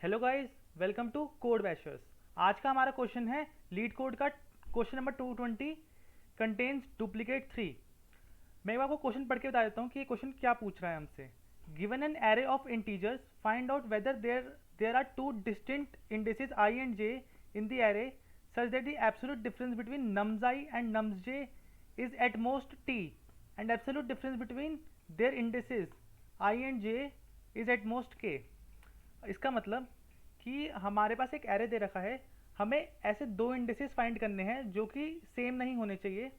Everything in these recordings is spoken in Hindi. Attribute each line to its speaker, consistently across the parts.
Speaker 1: Hello guys, welcome to Code Bashers. आज का हमारा क्वेश्चन है लीड कोड का क्वेश्चन नंबर 220 कंटेन्स डुप्लीकेट 3। मैं आपको क्वेश्चन पढ़ के बता देता हूँ कि ये क्वेश्चन क्या पूछ रहा है हमसे। Given an array of integers, find out whether there are two distinct indices i and j in the array such that the absolute difference between nums I and nums j is at most t and absolute difference between their indices I and j is at most k। इसका मतलब कि हमारे पास एक एरे दे रखा है, हमें ऐसे दो इंडिसेस फाइंड करने हैं जो कि सेम नहीं होने चाहिए।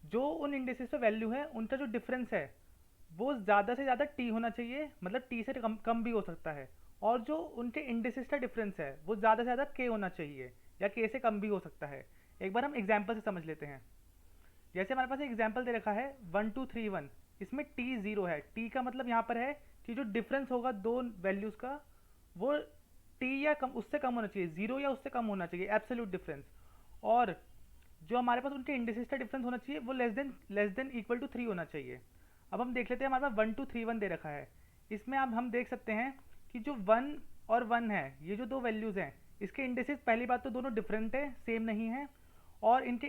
Speaker 1: जो उन इंडिसेस पे वैल्यू है उनका जो डिफरेंस है वो ज़्यादा से ज़्यादा टी होना चाहिए, मतलब टी से कम कम भी हो सकता है। और जो उनके इंडिसेस का डिफरेंस है वो ज़्यादा से ज़्यादा के होना चाहिए या के से कम भी हो सकता है। एक बार हम एग्जाम्पल से समझ लेते हैं। जैसे हमारे पास एक एग्जाम्पल दे रखा है 1231, इसमें टी ज़ीरो है। टी का मतलब यहाँ पर है कि जो डिफरेंस होगा दो वैल्यूज़ का वो टी या कम उससे कम होना चाहिए, जीरो या उससे कम होना चाहिए, एब्सोल्यूट डिफरेंस। और जो हमारे पास उनके इंडिसेस का डिफरेंस होना चाहिए वो लेस देन इक्वल टू 3 होना चाहिए। अब हम देख लेते हैं, हमारे पास 1231 दे रखा है। इसमें अब हम देख सकते हैं कि जो 1 और 1 है, ये जो दो वैल्यूज़ हैं, इसके इंडिसेस पहली बात तो दोनों डिफरेंट है, सेम नहीं है। और इनके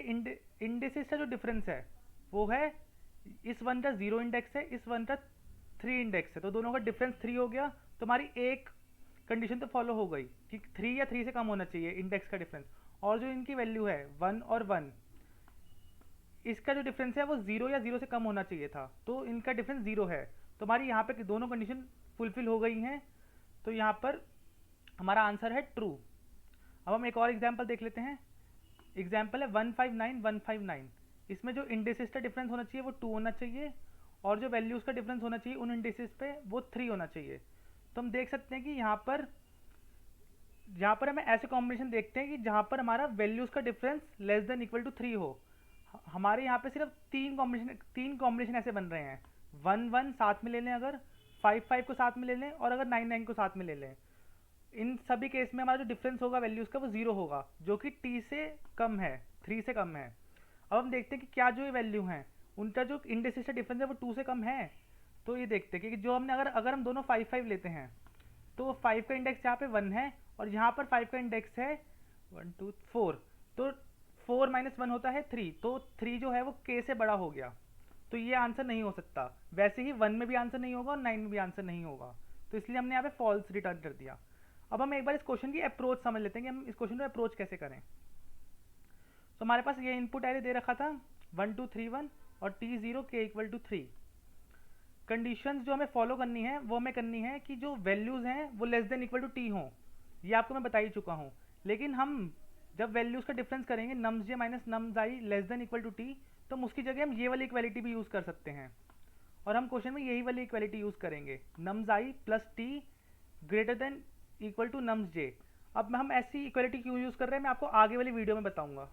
Speaker 1: इंडिसेस का जो डिफरेंस है वो है, इस वन का 0 इंडेक्स है, इस वन का 3 इंडेक्स है, तो दोनों का डिफरेंस 3 हो गया। तो हमारी एक कंडीशन तो फॉलो हो गई कि 3 या 3 से कम होना चाहिए इंडेक्स का डिफरेंस। और जो इनकी वैल्यू है 1 और 1, इसका जो डिफरेंस है वो 0 या 0 से कम होना चाहिए था, तो इनका डिफरेंस 0 है। तो हमारी यहाँ पे दोनों कंडीशन फुलफिल हो गई हैं, तो यहाँ पर हमारा आंसर है ट्रू। अब हम एक और एग्जाम्पल देख लेते हैं। एग्जाम्पल है 159159। इसमें जो इंडिसेस का डिफरेंस होना चाहिए वो 2 होना चाहिए, और जो वैल्यूज़ का डिफरेंस होना चाहिए उन इंडिसेस पे वो 3 होना चाहिए। तो हम देख सकते हैं कि यहाँ पर हमें ऐसे कॉम्बिनेशन देखते हैं कि जहाँ पर हमारा वैल्यूज़ का difference less than equal to 3 हो। हमारे यहाँ पे सिर्फ तीन कॉम्बिनेशन ऐसे बन रहे हैं। 1 1 साथ में ले लें, अगर 5 5 को साथ में ले लें, और अगर 9 9 को साथ में ले लें। इन सभी केस में हमारा जो डिफरेंस होगा वैल्यूज़ का वो 0 होगा, जो कि टी से कम है, 3 से कम है। अब हम देखते हैं कि क्या जो ये वैल्यू हैं उनका जो इंडिसेस का डिफरेंस है वो 2 से कम है। तो ये देखते हैं कि जो हमने अगर अगर हम दोनों 5 5 लेते हैं, तो 5 का इंडेक्स यहाँ पे 1 है, और यहाँ पर 5 का इंडेक्स है 1 2 4। तो 4 माइनस 1 होता है 3, तो 3 जो है वो k से बड़ा हो गया। तो ये आंसर नहीं हो सकता। वैसे ही 1 में भी आंसर नहीं होगा और 9 में भी आंसर नहीं होगा, तो इसलिए हमने यहाँ पे फॉल्स रिटर्न कर दिया। अब हम एक बार इस क्वेश्चन की अप्रोच समझ लेते हैं कि हम इस क्वेश्चन को अप्रोच कैसे करें। तो हमारे पास ये इनपुट एरे दे रखा था 1231 और t0 k equal to 3। Conditions जो हमें फॉलो करनी है वो हमें करनी है कि जो वैल्यूज़ हैं वो less than equal to T हों। ये आपको मैं बता ही चुका हूँ। लेकिन हम जब वैल्यूज़ का डिफरेंस करेंगे nums J minus nums I less than equal to T, तो हम उसकी जगह हम ये वाली इक्वालिटी भी यूज़ कर सकते हैं। और हम क्वेश्चन में यही वाली इक्वालिटी यूज़ करेंगे, nums I plus T greater than equal to nums J. अब हम ऐसी इक्वालिटी क्यों यूज़ कर रहे हैं मैं आपको आगे वाली वीडियो में बताऊँगा।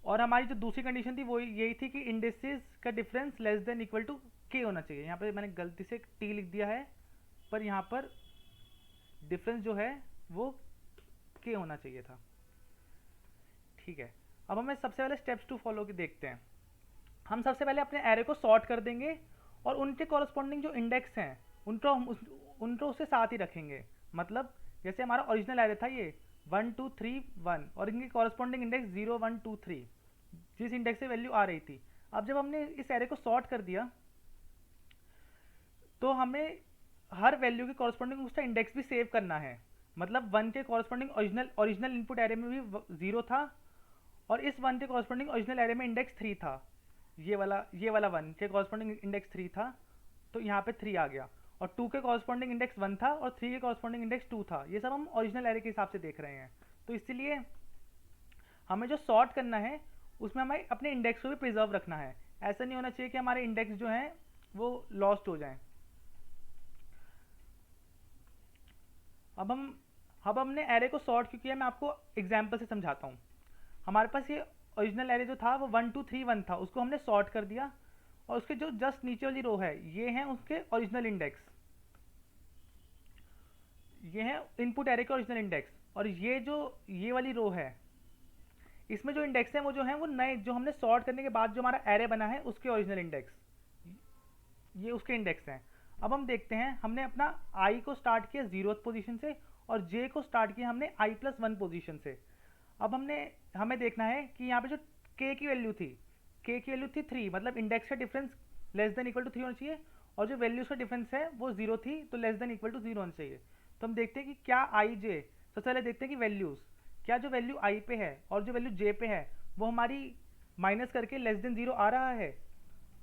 Speaker 1: और हमारी जो दूसरी कंडीशन थी वो यही थी कि इंडिसेस का difference less than equal to K होना चाहिए। यहाँ पे मैंने गलती से टी लिख दिया है, पर यहाँ पर डिफरेंस जो है वो के होना चाहिए था। ठीक है, अब हमें सबसे पहले स्टेप्स टू फॉलो के देखते हैं। हम सबसे पहले अपने एरे को सॉर्ट कर देंगे, और उनके कॉरस्पॉन्डिंग जो इंडेक्स हैं उनको उससे साथ ही रखेंगे। मतलब जैसे हमारा ओरिजिनल एरे था ये 1 2 3 1, और इनके कॉरस्पॉन्डिंग इंडेक्स 0 1 2 3, जिस इंडेक्स से वैल्यू आ रही थी। अब जब हमने इस एरे को सॉर्ट कर दिया, तो हमें हर वैल्यू के कॉरस्पॉन्डिंग उसका इंडेक्स भी सेव करना है। मतलब 1 के कॉरस्पॉन्डिंग ओरिजिनल इनपुट एरे में भी 0 था, और इस 1 के कॉरस्पॉन्डिंग ओरिजिनल एरे में इंडेक्स 3 था। ये वाला 1 के कॉरस्पॉन्डिंग इंडेक्स 3 था, तो यहाँ पे 3 आ गया। और 2 के कॉरस्पॉन्डिंग इंडेक्स 1 था, और 3 के कॉरस्पॉन्डिंग इंडेक्स 2 था। ये सब हम ओरिजिनल एरे के हिसाब से देख रहे हैं। तो इसलिए हमें जो सॉर्ट करना है उसमें हमें अपने इंडेक्स को भी प्रिजर्व रखना है। ऐसा नहीं होना चाहिए कि हमारे इंडेक्स जो हैं वो लॉस्ट हो जाएं। अब हमने एरे को सॉर्ट क्यों किया मैं आपको एग्जाम्पल से समझाता हूँ। हमारे पास ये ओरिजिनल एरे जो था वो 1 2 3 1 था, उसको हमने सॉर्ट कर दिया, और उसके जो जस्ट नीचे वाली रो है ये हैं उसके ओरिजिनल इंडेक्स, ये है इनपुट एरे के ओरिजिनल इंडेक्स। और ये वाली रो है, इसमें जो इंडेक्स हैं वो जो हैं वो नए जो हमने सॉर्ट करने के बाद जो हमारा एरे बना है उसके ओरिजिनल इंडेक्स, ये उसके इंडेक्स हैं। अब हम देखते हैं, हमने अपना i को स्टार्ट किया 0th पोजीशन से और j को स्टार्ट किया हमने i+1 पोजीशन से। अब हमें देखना है कि यहाँ पे जो k की वैल्यू थी, k की वैल्यू थी 3, मतलब इंडेक्स का difference less than equal to 3 होना चाहिए, और जो वैल्यूज का डिफरेंस है वो 0 थी, तो लेस देन इक्वल टू 0 होना चाहिए। तो हम देखते हैं कि क्या i j, सबसे पहले देखते हैं कि वैल्यूज, क्या जो वैल्यू i पे है और जो वैल्यू j पे है वो हमारी माइनस करके लेस देन 0 आ रहा है।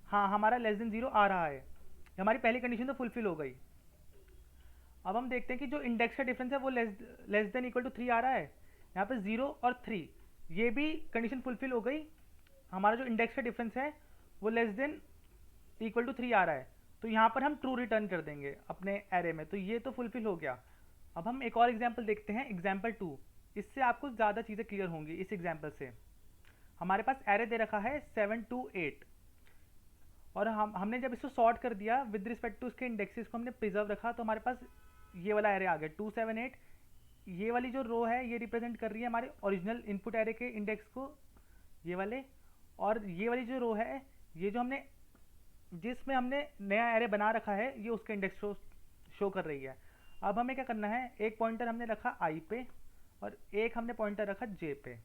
Speaker 1: हाँ, हमारा लेस देन 0 आ रहा है, हमारी पहली कंडीशन तो फुलफिल हो गई। अब हम देखते हैं कि जो इंडेक्स का डिफरेंस है वो लेस देन इक्वल टू 3 आ रहा है, यहाँ पे 0 और 3, ये भी कंडीशन फुलफिल हो गई। हमारा जो इंडेक्स का डिफरेंस है वो लेस देन इक्वल टू 3 आ रहा है, तो यहाँ पर हम ट्रू रिटर्न कर देंगे अपने एरे में, तो ये तो फुलफिल हो गया। अब हम एक और एग्जाम्पल देखते हैं, एग्जाम्पल 2। इससे आपको ज़्यादा चीज़ें क्लियर होंगी इस एग्जाम्पल से। हमारे पास एरे दे रखा है 7 2 8, और हमने जब इसको सॉर्ट कर दिया विद रिस्पेक्ट टू इसके इंडेक्सेस को हमने प्रिजर्व रखा, तो हमारे पास ये वाला एरे आ गया 2 7 8। ये वाली जो रो है ये रिप्रेजेंट कर रही है हमारे ओरिजिनल इनपुट एरे के इंडेक्स को, ये वाले, और ये वाली जो रो है, ये जो हमने जिसमें हमने नया एरे बना रखा है, ये उसके इंडेक्स को शो कर रही है। अब हमें क्या करना है, एक पॉइंटर हमने रखा i पे और एक हमने पॉइंटर रखा j पे।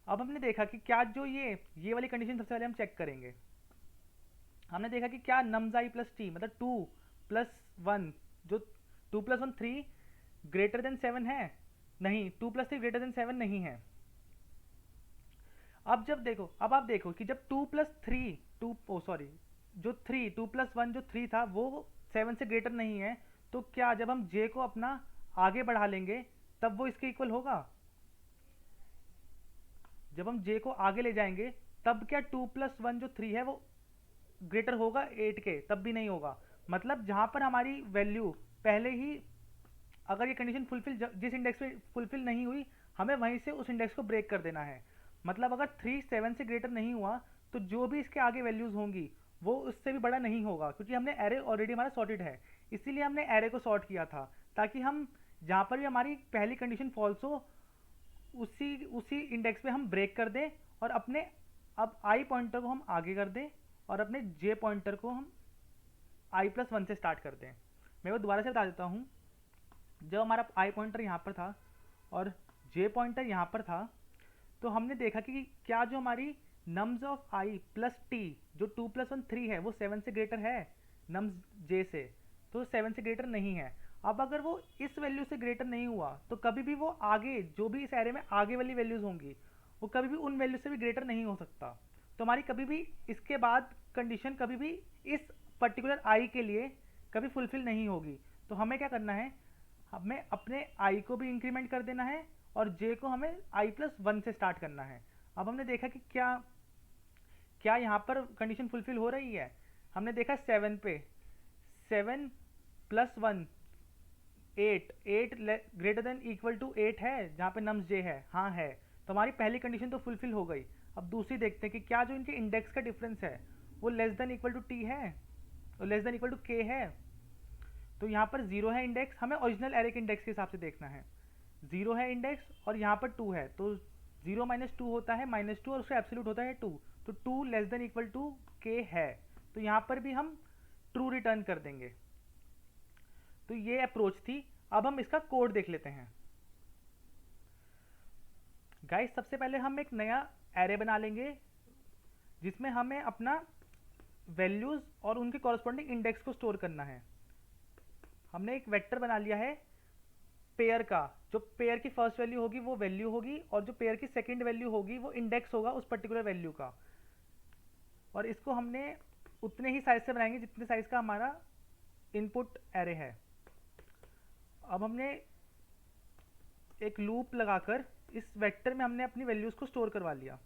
Speaker 1: अब हमने देखा कि क्या जो ये वाली कंडीशन सबसे पहले हम चेक करेंगे। हमने देखा कि क्या nums i प्लस t मतलब 2 प्लस 1, जो 2 प्लस 1 3 ग्रेटर देन 7 है? नहीं, 2 प्लस 3 ग्रेटर देन 7 नहीं है। अब आप देखो कि जब 2 प्लस 3 जो 2 प्लस 1 जो 3 था वो 7 से ग्रेटर नहीं है, तो क्या जब हम j को अपना आगे बढ़ा लेंगे तब वो इसके इक्वल होगा? जब हम j को आगे ले जाएंगे तब क्या 2 प्लस 1 जो 3 है वो ग्रेटर होगा 8 के? तब भी नहीं होगा। मतलब जहां पर हमारी वैल्यू पहले ही, अगर ये कंडीशन फुलफिल जिस इंडेक्स पे फुलफिल नहीं हुई, हमें वहीं से उस इंडेक्स को ब्रेक कर देना है। मतलब अगर 3 7 से ग्रेटर नहीं हुआ तो जो भी इसके आगे वैल्यूज होंगी वो उससे भी बड़ा नहीं होगा, क्योंकि हमने एरे ऑलरेडी हमारा सॉर्टेड है, इसीलिए हमने एरे को सॉर्ट किया था, ताकि हम जहाँ पर भी हमारी पहली कंडीशन फॉल्स हो उसी इंडेक्स पे हम ब्रेक कर दें, और अपने अब आई पॉइंटर को हम आगे कर दें और अपने जे पॉइंटर को हम i+1 से स्टार्ट कर दें। मैं वो दोबारा से बता देता हूँ। जब हमारा आई पॉइंटर यहाँ पर था और जे पॉइंटर यहाँ पर था, तो हमने देखा कि क्या जो हमारी nums of i plus T जो 2 प्लस 1 3 है वो 7 से ग्रेटर है नम्स j से? तो 7 से ग्रेटर नहीं है। अब अगर वो इस वैल्यू से ग्रेटर नहीं हुआ तो कभी भी वो आगे जो भी इस एरे में आगे वाली वैल्यूज होंगी वो कभी भी उन वैल्यू से भी ग्रेटर नहीं हो सकता। तो हमारी कभी भी इसके बाद कंडीशन कभी भी इस पर्टिकुलर i के लिए कभी फुलफिल नहीं होगी। तो हमें क्या करना है, हमें अपने i को भी इंक्रीमेंट कर देना है और j को हमें i+1 से स्टार्ट करना है। अब हमने देखा कि क्या यहाँ पर कंडीशन फुलफिल हो रही है। हमने देखा 7 पे 7 plus 1 8 greater than equal to 8 है जहाँ पे नम्स j है, हाँ है, तो हमारी पहली कंडीशन तो फुलफिल हो गई। अब दूसरी देखते हैं कि क्या जो इनके इंडेक्स का डिफरेंस है वो less than equal to t है और less than equal to k है। तो यहाँ पर 0 है इंडेक्स, हमें ओरिजिनल एरे के इंडेक्स के हिसाब से देखना है। 0 है इंडेक्स और यहाँ पर 2 है, तो 0 माइनस 2 होता है -2 और उसका एब्सोल्यूट होता है 2, तो 2 less than equal to k है, तो यहाँ पर भी हम ट्रू रिटर्न कर देंगे। तो ये अप्रोच थी। अब हम इसका कोड देख लेते हैं। गाइस, सबसे पहले हम एक नया एरे बना लेंगे जिसमें हमें अपना वैल्यूज और उनके कॉरस्पॉन्डिंग इंडेक्स को स्टोर करना है। हमने एक वेक्टर बना लिया है पेयर का, जो पेयर की फर्स्ट वैल्यू होगी वो वैल्यू होगी और जो पेयर की सेकंड वैल्यू होगी वो इंडेक्स होगा उस पर्टिकुलर वैल्यू का, और इसको हमने उतने ही साइज से बनाएंगे जितने साइज का हमारा इनपुट एरे है। अब हमने एक लूप लगाकर इस वेक्टर में हमने अपनी वैल्यूज को स्टोर करवा लिया।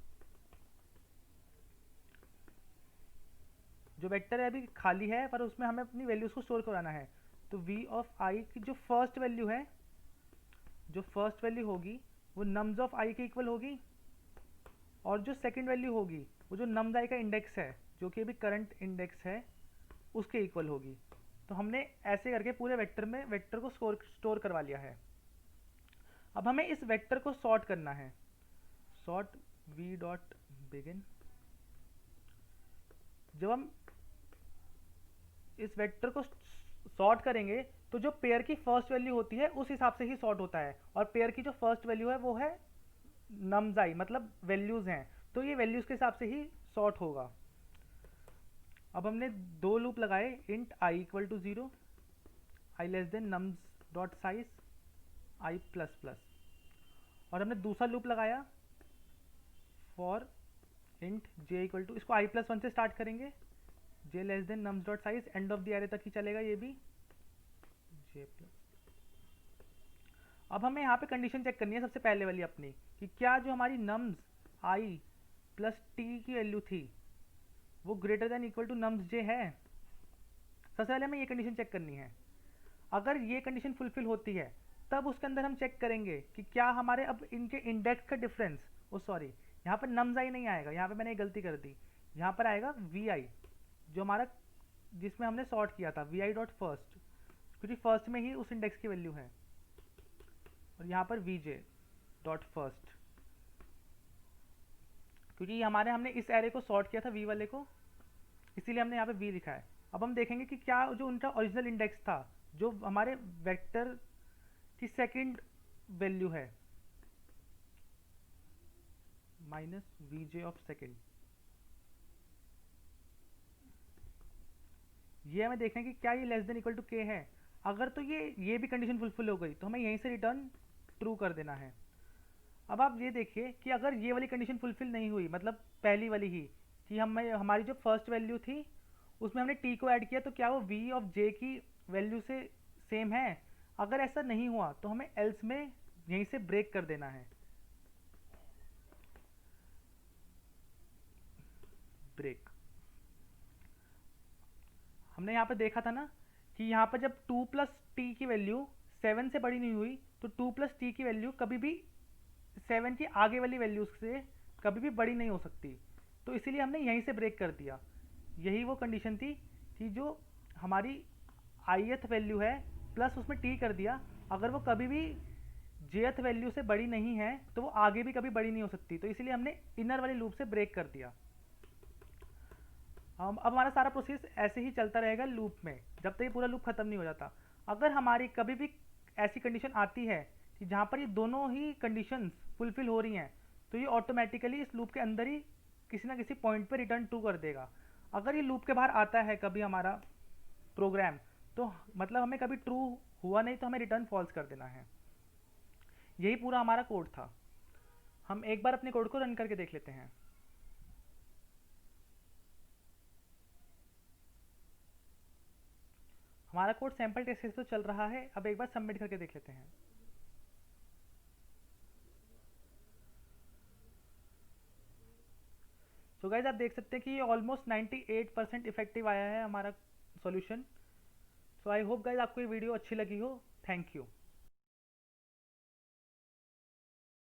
Speaker 1: जो वेक्टर है अभी खाली है पर उसमें हमें अपनी वैल्यूज को स्टोर करवाना है। तो v ऑफ i की जो फर्स्ट वैल्यू है, जो फर्स्ट वैल्यू होगी वो नम्स ऑफ i के इक्वल होगी, और जो सेकंड वैल्यू होगी वो जो नम्स i का इंडेक्स है जो कि अभी करंट इंडेक्स है उसके इक्वल होगी। तो हमने ऐसे करके पूरे वेक्टर को स्टोर करवा लिया है। अब हमें इस वेक्टर को सॉर्ट करना है। Sort v dot begin. जब हम इस वेक्टर को सॉर्ट करेंगे तो जो पेयर की फर्स्ट वैल्यू होती है उस हिसाब से ही सॉर्ट होता है, और पेयर की जो फर्स्ट वैल्यू है वो है नम्स मतलब वैल्यूज हैं, तो ये वैल्यूज के हिसाब से ही सॉर्ट होगा। अब हमने दो लूप लगाए, int I equal to 0, I less than nums dot size I plus plus, और हमने दूसरा लूप लगाया for int J equal to, इसको आई प्लस 1 से स्टार्ट करेंगे, J less than nums dot size, end of the array तक ही चलेगा ये भी, जे प्लस। अब हमें यहाँ पे कंडीशन चेक करनी है सबसे पहले वाली अपनी, कि क्या जो हमारी नम्स आई प्लस टी की वैल्यू थी वो greater than equal to nums J है। सबसे पहले हमें ये कंडीशन चेक करनी है। अगर ये कंडीशन फुलफिल होती है तब उसके अंदर हम चेक करेंगे कि क्या हमारे अब इनके इंडेक्स का डिफरेंस, ओ सॉरी यहाँ पर नम्स आई नहीं आएगा, यहाँ पे मैंने एक गलती कर दी, यहाँ पर आएगा वी आई जो हमारा जिसमें हमने सॉर्ट किया था, वी आई डॉट फर्स्ट, क्योंकि फर्स्ट में ही उस इंडेक्स की वैल्यू है, और यहाँ पर वी जे डॉट फर्स्ट, क्योंकि हमारे हमने इस एरे को सॉर्ट किया था वी वाले को, इसीलिए हमने यहाँ पे वी लिखा है। अब हम देखेंगे कि क्या जो उनका ओरिजिनल इंडेक्स था, जो हमारे वेक्टर की सेकंड वैल्यू है minus V J of second, ये हमें देखना है कि क्या ये लेस देन इक्वल टू के है। अगर तो ये भी कंडीशन फुलफिल हो गई तो हमें यहीं से रिटर्न ट्रू कर देना है। अब आप ये देखिए कि अगर ये वाली कंडीशन फुलफिल नहीं हुई, मतलब पहली वाली ही, कि हमें हमारी जो फर्स्ट वैल्यू थी उसमें हमने टी को ऐड किया, तो क्या वो वी ऑफ जे की वैल्यू से सेम है। अगर ऐसा नहीं हुआ तो हमें एल्स में यहीं से ब्रेक कर देना है, ब्रेक। हमने यहाँ पे देखा था ना कि यहाँ पर जब 2 प्लस टी की वैल्यू 7 से बड़ी नहीं हुई तो 2 प्लस टी की वैल्यू कभी भी 7 की आगे वाली वैल्यू से कभी भी बड़ी नहीं हो सकती, तो इसीलिए हमने यहीं से ब्रेक कर दिया। यही वो कंडीशन थी कि जो हमारी ith वैल्यू है प्लस उसमें टी कर दिया, अगर वो कभी भी jth वैल्यू से बड़ी नहीं है तो वो आगे भी कभी बड़ी नहीं हो सकती, तो इसीलिए हमने इनर वाली लूप से ब्रेक कर दिया। अब हमारा सारा प्रोसेस ऐसे ही चलता रहेगा लूप में जब तक ये पूरा लूप खत्म नहीं हो जाता। अगर हमारी कभी भी ऐसी कंडीशन आती है कि जहाँ पर ये दोनों ही कंडीशंस फुलफिल हो रही हैं तो ये ऑटोमेटिकली इस लूप के अंदर ही किसी ना किसी पॉइंट पे रिटर्न ट्रू कर देगा। अगर ये लूप के बाहर आता है कभी हमारा प्रोग्राम, तो मतलब हमें कभी ट्रू हुआ नहीं तो हमें रिटर्न फॉल्स कर देना है। यही पूरा हमारा कोड था। हम एक बार अपने कोड को रन करके देख लेते हैं। हमारा कोड सैंपल टेस्ट केस तो चल रहा है, अब एक बार सबमिट करके देख लेते हैं। तो गाइज आप देख सकते हैं कि ये ऑलमोस्ट 98% इफेक्टिव आया है हमारा solution. So I hope guys आपको ये वीडियो अच्छी लगी हो। Thank you.